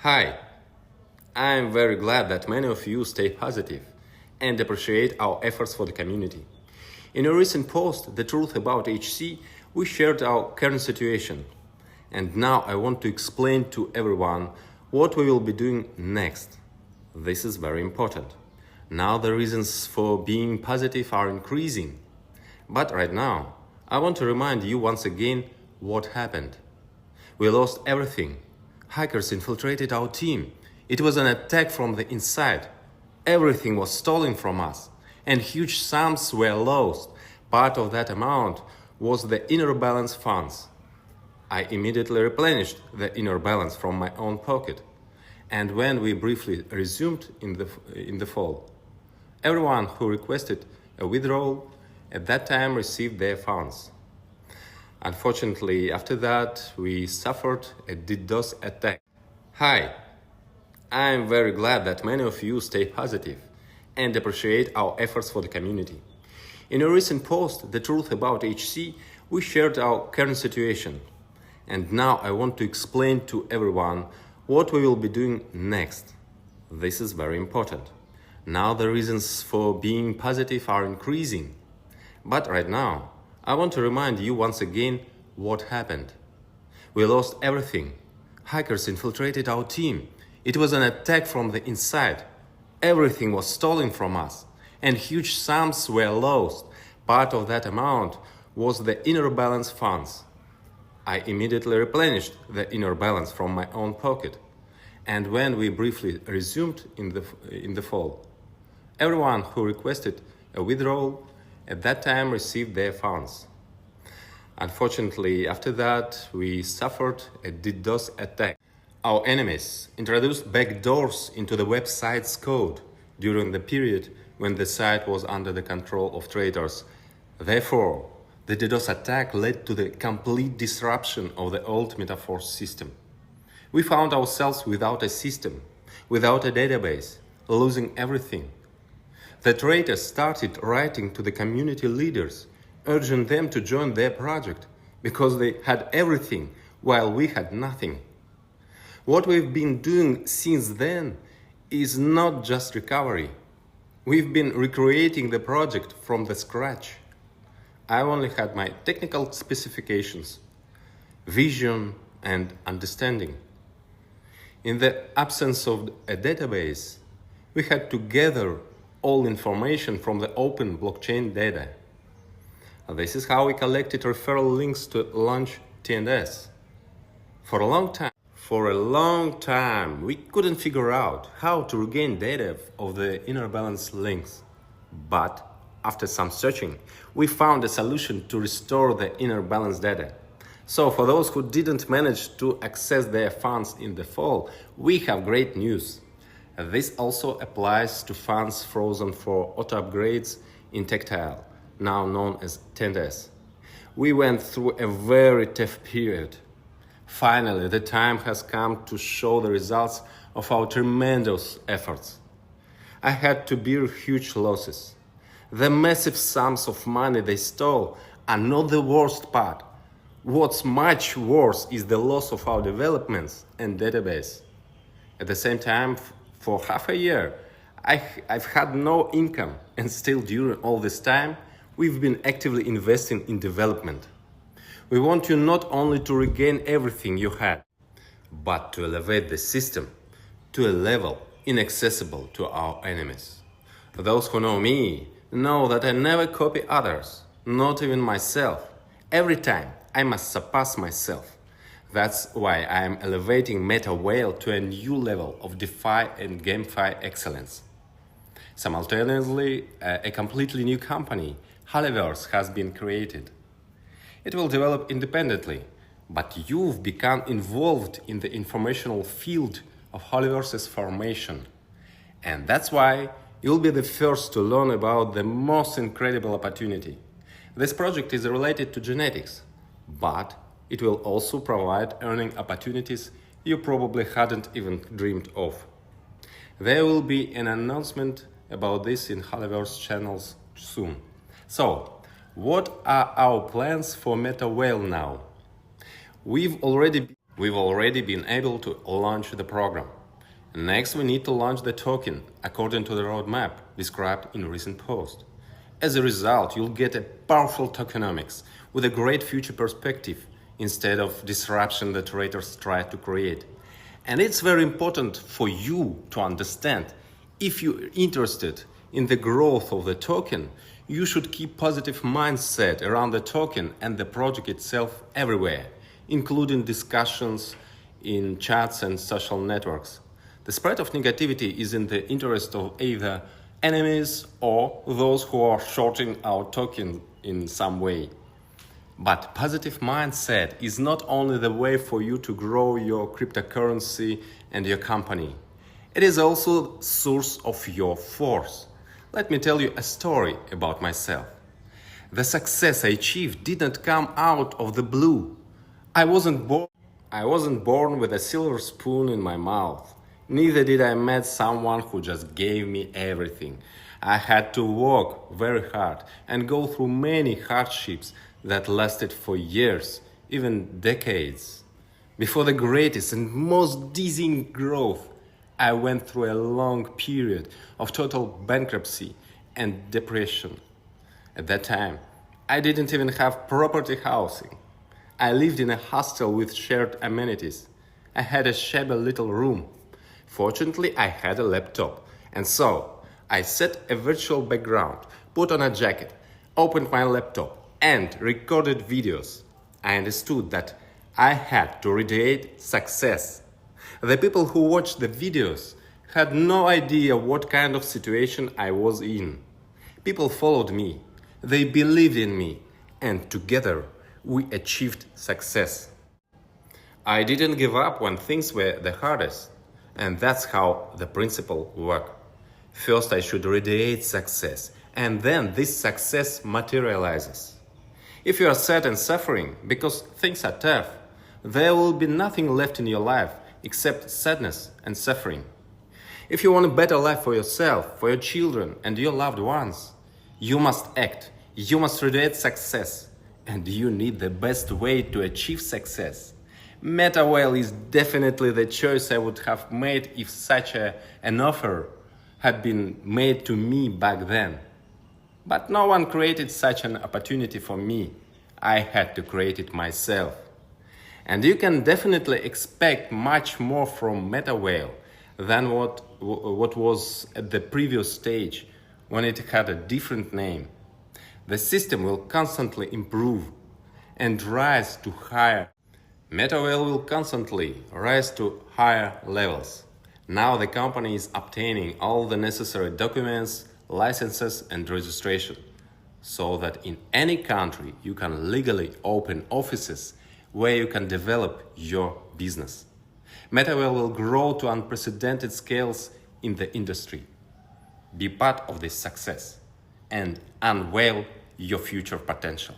Hi, I'm very glad that many of you stay positive and appreciate our efforts for the community. In a recent post, The Truth About HC, we shared our current situation. And now I want to explain to everyone what we will be doing next. This is very important. Now the reasons for being positive are increasing. But right now, I want to remind you once again what happened. We lost everything. Hackers infiltrated our team. It was an attack from the inside. Everything was stolen from us, and huge sums were lost. Part of that amount was the inner balance funds. I immediately replenished the inner balance from my own pocket. And when we briefly resumed in the fall, everyone who requested a withdrawal at that time received their funds. Unfortunately, after that, we suffered a DDoS attack. Hi, I'm very glad that many of you stay positive and appreciate our efforts for the community. In a recent post, The Truth About HC, we shared our current situation. And now I want to explain to everyone what we will be doing next. This is very important. Now the reasons for being positive are increasing. But right now, I want to remind you once again what happened. We lost everything. Hackers infiltrated our team. It was an attack from the inside. Everything was stolen from us, and huge sums were lost. Part of that amount was the inner balance funds. I immediately replenished the inner balance from my own pocket. And when we briefly resumed in the fall, everyone who requested a withdrawal at that time received their funds. Unfortunately, after that, we suffered a DDoS attack. Our enemies introduced backdoors into the website's code during the period when the site was under the control of traitors. Therefore, the DDoS attack led to the complete disruption of the old Metaphor system. We found ourselves without a system, without a database, losing everything. The traitors started writing to the community leaders, urging them to join their project because they had everything while we had nothing. What we've been doing since then is not just recovery. We've been recreating the project from the scratch. I only had my technical specifications, vision, and understanding. In the absence of a database, we had to gather all information from the open blockchain data. This is how we collected referral links to launch T&S. For a long time, we couldn't figure out how to regain data of the inner balance links. But after some searching, we found a solution to restore the inner balance data. So for those who didn't manage to access their funds in the fall, we have great news. This also applies to funds frozen for auto upgrades in Tactile, now known as T&S. We went through a very tough period. Finally, the time has come to show the results of our tremendous efforts. I had to bear huge losses. The massive sums of money they stole are not the worst part. What's much worse is the loss of our developments and database. At the same time, for half a year, I've had no income, and still during all this time, we've been actively investing in development. We want you not only to regain everything you had, but to elevate the system to a level inaccessible to our enemies. Those who know me know that I never copy others, not even myself. Every time, I must surpass myself. That's why I am elevating MetaWhale to a new level of DeFi and GameFi excellence. Simultaneously, a completely new company, Holiverse, has been created. It will develop independently, but you've become involved in the informational field of Holiverse's formation. And that's why you'll be the first to learn about the most incredible opportunity. This project is related to genetics, but it will also provide earning opportunities you probably hadn't even dreamed of. There will be an announcement about this in Holiverse channels soon. So, what are our plans for MetaWhale now? We've already We've already been able to launch the program. Next, we need to launch the token according to the roadmap described in a recent post. As a result, you'll get a powerful tokenomics with a great future perspective instead of disruption that traders try to create. And it's very important for you to understand, if you're interested in the growth of the token, you should keep positive mindset around the token and the project itself everywhere, including discussions in chats and social networks. The spread of negativity is in the interest of either enemies or those who are shorting our token in some way. But positive mindset is not only the way for you to grow your cryptocurrency and your company. It is also source of your force. Let me tell you a story about myself. The success I achieved didn't come out of the blue. I wasn't born with a silver spoon in my mouth. Neither did I meet someone who just gave me everything. I had to work very hard and go through many hardships that lasted for years, even decades. Before the greatest and most dizzying growth, I went through a long period of total bankruptcy and depression. At that time, I didn't even have property housing. I lived in a hostel with shared amenities. I had a shabby little room. Fortunately, I had a laptop, and so I set a virtual background, put on a jacket, opened my laptop, and recorded videos. I understood that I had to radiate success. The people who watched the videos had no idea what kind of situation I was in. People followed me, they believed in me, and together we achieved success. I didn't give up when things were the hardest. And that's how the principle works. First, I should radiate success, and then this success materializes. If you are sad and suffering because things are tough, there will be nothing left in your life except sadness and suffering. If you want a better life for yourself, for your children, and your loved ones, you must act, you must radiate success, and you need the best way to achieve success. MetaWhale is definitely the choice I would have made if such an offer had been made to me back then. But no one created such an opportunity for me. I had to create it myself. And you can definitely expect much more from MetaWhale than what was at the previous stage when it had a different name. The system will constantly improve and rise to higher. MetaWhale will constantly rise to higher levels. Now the company is obtaining all the necessary documents, licenses and registration, so that in any country you can legally open offices where you can develop your business. MetaWhale will grow to unprecedented scales in the industry. Be part of this success and unveil your future potential.